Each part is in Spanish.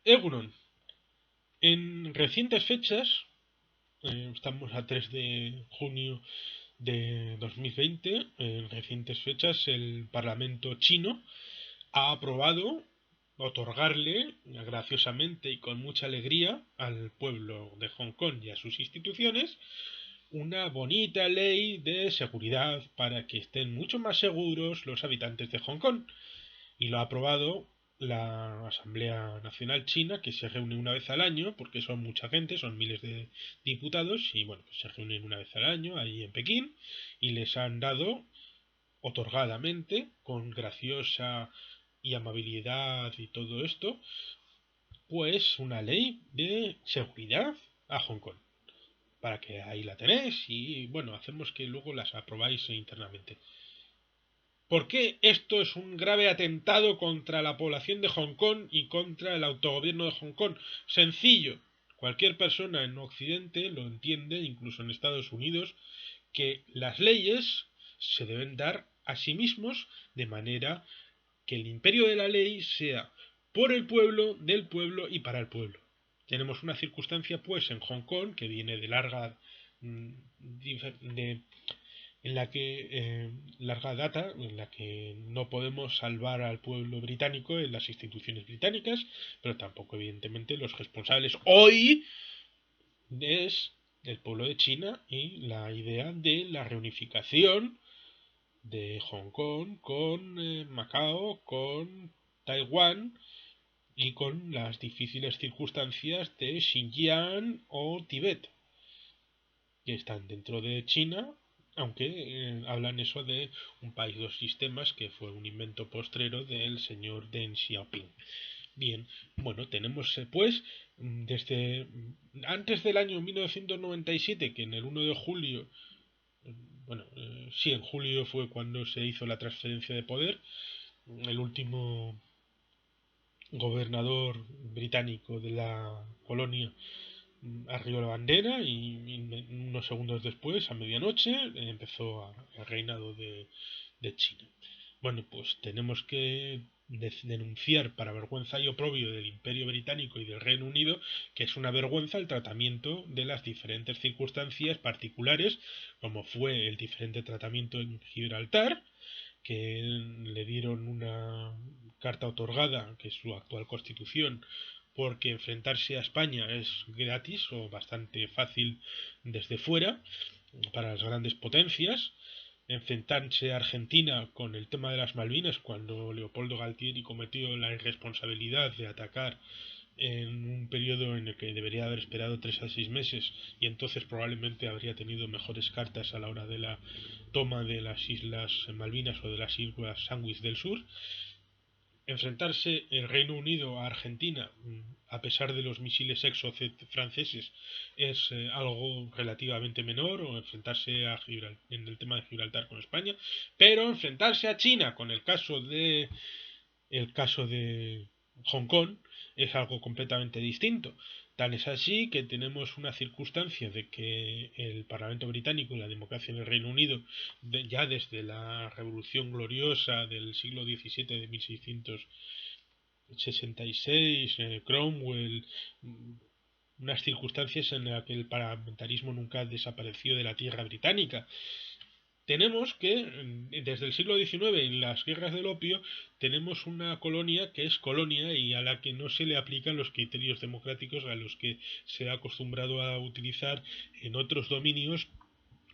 Egunon, en recientes fechas, estamos a 3 de junio de 2020, en recientes fechas el Parlamento chino ha aprobado otorgarle graciosamente y con mucha alegría al pueblo de Hong Kong y a sus instituciones una bonita ley de seguridad para que estén mucho más seguros los habitantes de Hong Kong, y lo ha aprobado la Asamblea Nacional China, que se reúne una vez al año, porque son mucha gente, son miles de diputados, y bueno, pues se reúnen una vez al año ahí en Pekín, y les han dado otorgadamente, con graciosa y amabilidad y todo esto, pues una ley de seguridad a Hong Kong. Para que ahí la tenéis y bueno, hacemos que luego las aprobáis internamente. ¿Por qué esto es un grave atentado contra la población de Hong Kong y contra el autogobierno de Hong Kong? Sencillo. Cualquier persona en Occidente lo entiende, incluso en Estados Unidos, que las leyes se deben dar a sí mismos de manera que el imperio de la ley sea por el pueblo, del pueblo y para el pueblo. Tenemos una circunstancia, pues, en Hong Kong que viene de larga de en la que larga data, en la que no podemos salvar al pueblo británico en las instituciones británicas, pero tampoco evidentemente los responsables hoy es el pueblo de China y la idea de la reunificación de Hong Kong con Macao, con Taiwán y con las difíciles circunstancias de Xinjiang o Tibet, que están dentro de China, aunque hablan eso de un país dos sistemas, que fue un invento postrero del señor Deng Xiaoping. Bien, bueno, tenemos pues desde antes del año 1997, que en el 1 de julio, bueno, sí, en julio fue cuando se hizo la transferencia de poder, el último gobernador británico de la colonia arrió la bandera y unos segundos después, a medianoche, empezó el reinado de China. Bueno, pues tenemos que denunciar para vergüenza y oprobio del Imperio Británico y del Reino Unido que es una vergüenza el tratamiento de las diferentes circunstancias particulares, como fue el diferente tratamiento en Gibraltar, que le dieron una carta otorgada, que es su actual constitución, porque enfrentarse a España es gratis o bastante fácil desde fuera para las grandes potencias. Enfrentarse a Argentina con el tema de las Malvinas, cuando Leopoldo Galtieri cometió la irresponsabilidad de atacar en un periodo en el que debería haber esperado 3 a 6 meses, y entonces probablemente habría tenido mejores cartas a la hora de la toma de las Islas Malvinas o de las Islas Sandwich del Sur. Enfrentarse el Reino Unido a Argentina, a pesar de los misiles Exocet franceses, es algo relativamente menor, o enfrentarse en el tema de Gibraltar con España, pero enfrentarse a China con el caso de Hong Kong es algo completamente distinto. Tan es así que tenemos una circunstancia de que el Parlamento británico y la democracia en el Reino Unido, ya desde la Revolución Gloriosa del siglo XVII de 1666, Cromwell, unas circunstancias en las que el parlamentarismo nunca desapareció de la tierra británica. Tenemos que, desde el siglo XIX, en las guerras del opio, tenemos una colonia que es colonia y a la que no se le aplican los criterios democráticos a los que se ha acostumbrado a utilizar en otros dominios,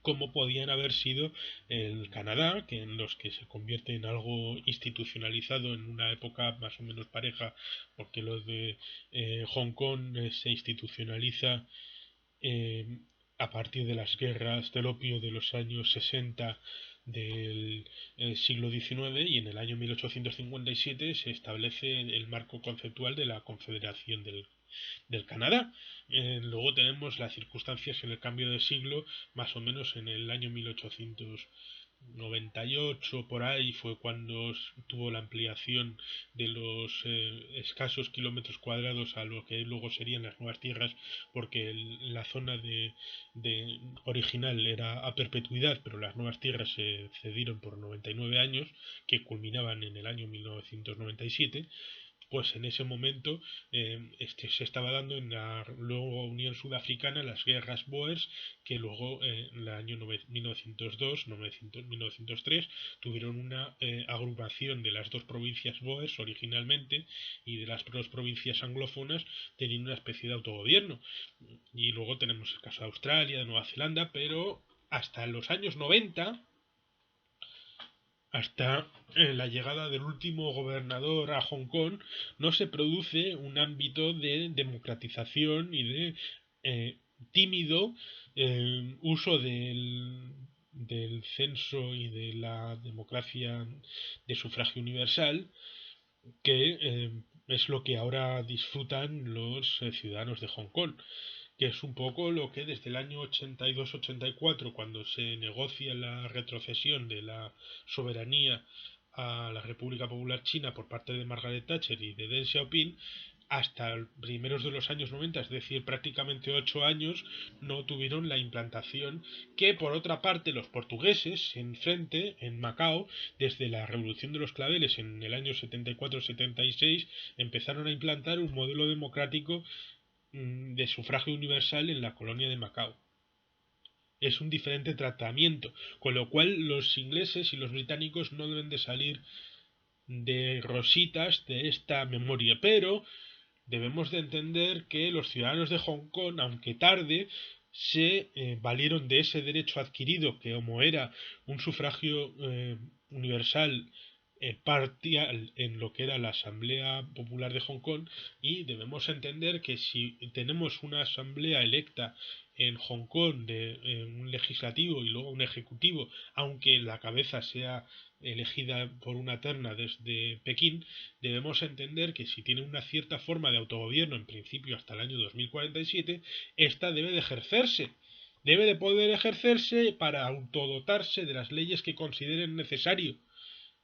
como podían haber sido el Canadá, que en los que se convierte en algo institucionalizado en una época más o menos pareja, porque lo de Hong Kong se institucionaliza eh, a partir de las guerras del opio de los años 60 del siglo XIX, y en el año 1857 se establece el marco conceptual de la Confederación del Canadá. Luego tenemos las circunstancias en el cambio de siglo, más o menos en el año 1898, por ahí fue cuando tuvo la ampliación de los escasos kilómetros cuadrados a lo que luego serían las nuevas tierras, porque la zona de original era a perpetuidad, pero las nuevas tierras se cedieron por 99 años, que culminaban en el año 1997. pues en ese momento se estaba dando en la luego Unión Sudafricana las guerras Boers, que luego en el año 1902, 1903 tuvieron una agrupación de las dos provincias Boers originalmente y de las dos provincias anglófonas teniendo una especie de autogobierno. Y luego tenemos el caso de Australia, de Nueva Zelanda, pero hasta los años 90, hasta la llegada del último gobernador a Hong Kong, no se produce un ámbito de democratización y de tímido uso del censo y de la democracia de sufragio universal, que es lo que ahora disfrutan los ciudadanos de Hong Kong, que es un poco lo que desde el año 82-84, cuando se negocia la retrocesión de la soberanía a la República Popular China por parte de Margaret Thatcher y de Deng Xiaoping, hasta primeros de los años 90, es decir, prácticamente 8 años, no tuvieron la implantación que, por otra parte, los portugueses en Macao, desde la Revolución de los Claveles en el año 74-76, empezaron a implantar un modelo democrático de sufragio universal en la colonia de Macao. Es un diferente tratamiento, con lo cual los ingleses y los británicos no deben de salir de rositas de esta memoria, pero debemos de entender que los ciudadanos de Hong Kong, aunque tarde, se valieron de ese derecho adquirido que como era un sufragio universal parcial en lo que era la Asamblea Popular de Hong Kong, y debemos entender que si tenemos una asamblea electa en Hong Kong de un legislativo y luego un ejecutivo, aunque la cabeza sea elegida por una terna desde Pekín, debemos entender que si tiene una cierta forma de autogobierno en principio hasta el año 2047, esta debe de ejercerse. Debe de poder ejercerse para autodotarse de las leyes que consideren necesario.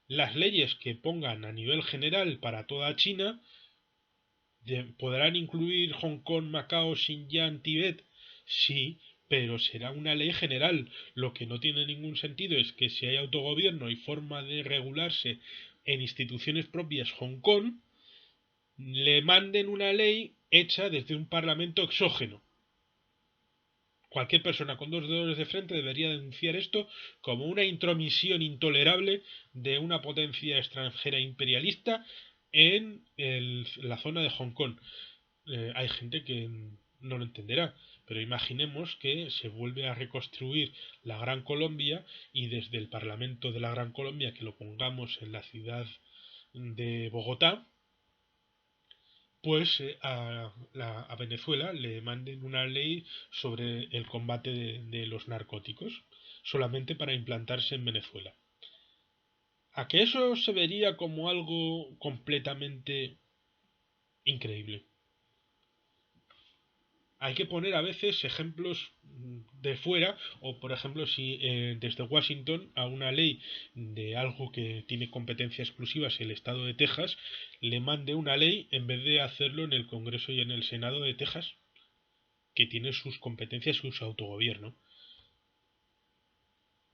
Las leyes que pongan a nivel general para toda China podrán incluir Hong Kong, Macao, Xinjiang, Tibet, sí, pero será una ley general. Lo que no tiene ningún sentido es que si hay autogobierno y forma de regularse en instituciones propias Hong Kong, le manden una ley hecha desde un parlamento exógeno. Cualquier persona con dos dedos de frente debería denunciar esto como una intromisión intolerable de una potencia extranjera imperialista en la zona de Hong Kong. Hay gente que no lo entenderá, pero imaginemos que se vuelve a reconstruir la Gran Colombia y desde el Parlamento de la Gran Colombia, que lo pongamos en la ciudad de Bogotá, pues a Venezuela le manden una ley sobre el combate de los narcóticos, solamente para implantarse en Venezuela. ¿A que eso se vería como algo completamente increíble? Hay que poner a veces ejemplos de fuera, o por ejemplo si desde Washington a una ley de algo que tiene competencia exclusiva, si el estado de Texas le mande una ley en vez de hacerlo en el Congreso y en el Senado de Texas, que tiene sus competencias y su autogobierno.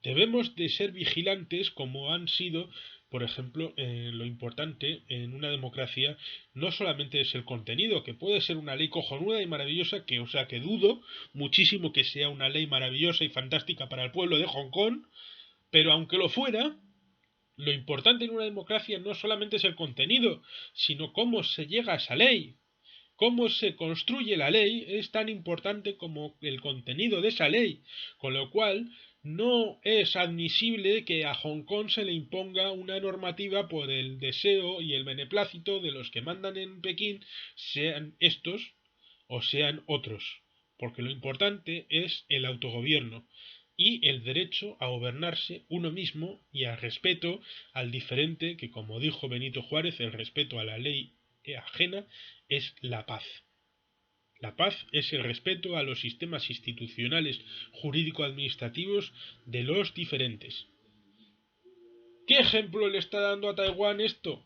Debemos de ser vigilantes como han sido, por ejemplo, lo importante en una democracia no solamente es el contenido, que puede ser una ley cojonuda y maravillosa, que dudo muchísimo que sea una ley maravillosa y fantástica para el pueblo de Hong Kong, pero aunque lo fuera, lo importante en una democracia no solamente es el contenido, sino cómo se llega a esa ley. Cómo se construye la ley es tan importante como el contenido de esa ley, con lo cual no es admisible que a Hong Kong se le imponga una normativa por el deseo y el beneplácito de los que mandan en Pekín, sean estos o sean otros, porque lo importante es el autogobierno y el derecho a gobernarse uno mismo y al respeto al diferente, que como dijo Benito Juárez, el respeto a la ley ajena es la paz. La paz es el respeto a los sistemas institucionales jurídico-administrativos de los diferentes. ¿Qué ejemplo le está dando a Taiwán esto?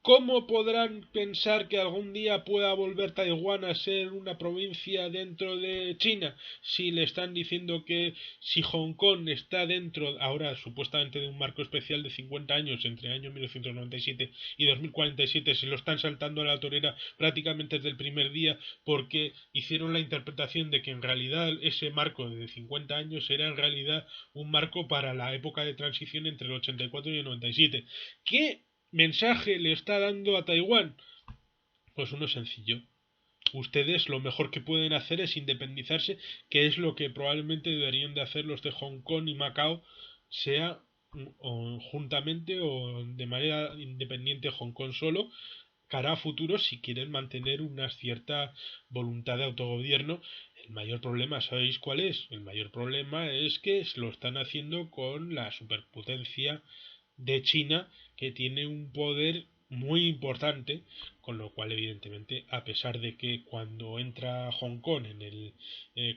¿Cómo podrán pensar que algún día pueda volver Taiwán a ser una provincia dentro de China si le están diciendo que si Hong Kong está dentro ahora supuestamente de un marco especial de 50 años entre el año 1997 y 2047 se lo están saltando a la torera prácticamente desde el primer día porque hicieron la interpretación de que en realidad ese marco de 50 años era en realidad un marco para la época de transición entre el 84 y el 97? ¿Qué mensaje le está dando a Taiwán? Pues uno sencillo. Ustedes lo mejor que pueden hacer es independizarse, que es lo que probablemente deberían de hacer los de Hong Kong y Macao, sea o juntamente o de manera independiente Hong Kong solo, cara a futuro si quieren mantener una cierta voluntad de autogobierno. El mayor problema, ¿sabéis cuál es? El mayor problema es que lo están haciendo con la superpotencia de China, que tiene un poder muy importante, con lo cual evidentemente a pesar de que cuando entra Hong Kong en el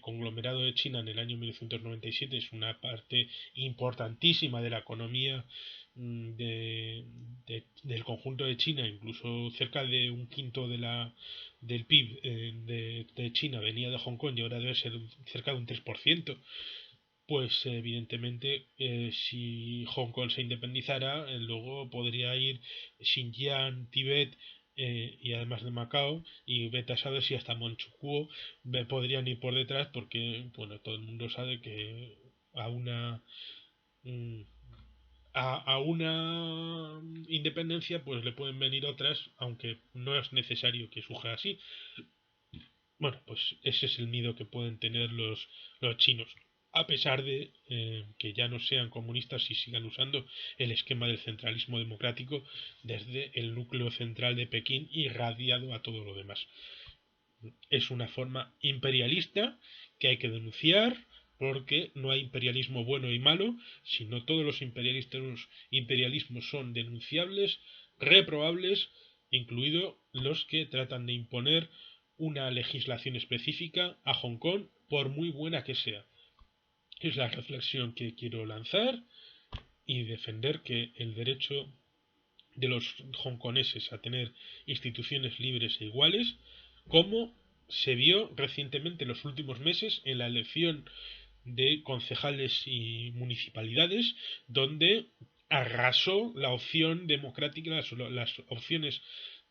conglomerado de China en el año 1997 es una parte importantísima de la economía del conjunto de China, incluso cerca de un quinto del PIB de China venía de Hong Kong y ahora debe ser cerca de un 3%. Pues evidentemente si Hong Kong se independizara, luego podría ir Xinjiang, Tíbet y además de Macao, y vete a saber si hasta Manchukuo podrían ir por detrás, porque bueno, todo el mundo sabe que a una mm, a una independencia pues le pueden venir otras, aunque no es necesario que surja así. Bueno, pues ese es el miedo que pueden tener los chinos, a pesar de que ya no sean comunistas y sigan usando el esquema del centralismo democrático desde el núcleo central de Pekín irradiado a todo lo demás. Es una forma imperialista que hay que denunciar porque no hay imperialismo bueno y malo, sino todos los imperialismos son denunciables, reprobables, incluidos los que tratan de imponer una legislación específica a Hong Kong, por muy buena que sea. Es la reflexión que quiero lanzar y defender que el derecho de los hongkoneses a tener instituciones libres e iguales, como se vio recientemente en los últimos meses en la elección de concejales y municipalidades, donde arrasó la opción democrática, las opciones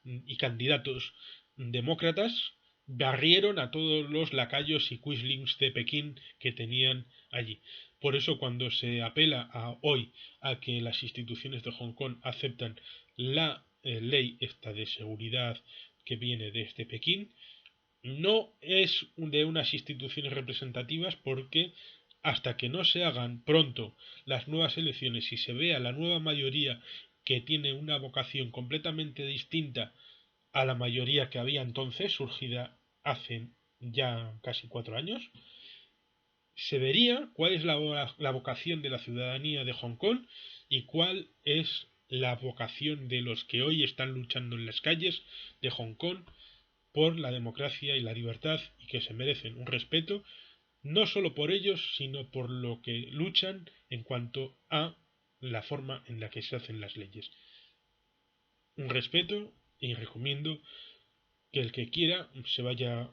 y candidatos demócratas barrieron a todos los lacayos y quislings de Pekín que tenían allí. Por eso cuando se apela hoy a que las instituciones de Hong Kong aceptan la ley esta de seguridad que viene desde Pekín, no es de unas instituciones representativas, porque hasta que no se hagan pronto las nuevas elecciones y se vea la nueva mayoría que tiene una vocación completamente distinta a la mayoría que había entonces, surgida hace ya casi 4 años, se vería cuál es la vocación de la ciudadanía de Hong Kong y cuál es la vocación de los que hoy están luchando en las calles de Hong Kong por la democracia y la libertad, y que se merecen un respeto no solo por ellos, sino por lo que luchan en cuanto a la forma en la que se hacen las leyes. Un respeto, y recomiendo que el que quiera se vaya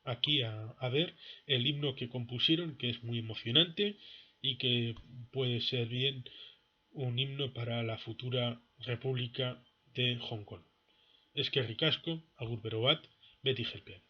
aquí a ver el himno que compusieron, que es muy emocionante y que puede ser bien un himno para la futura República de Hong Kong. Es que ricasco, agur berobat, beti jelpean.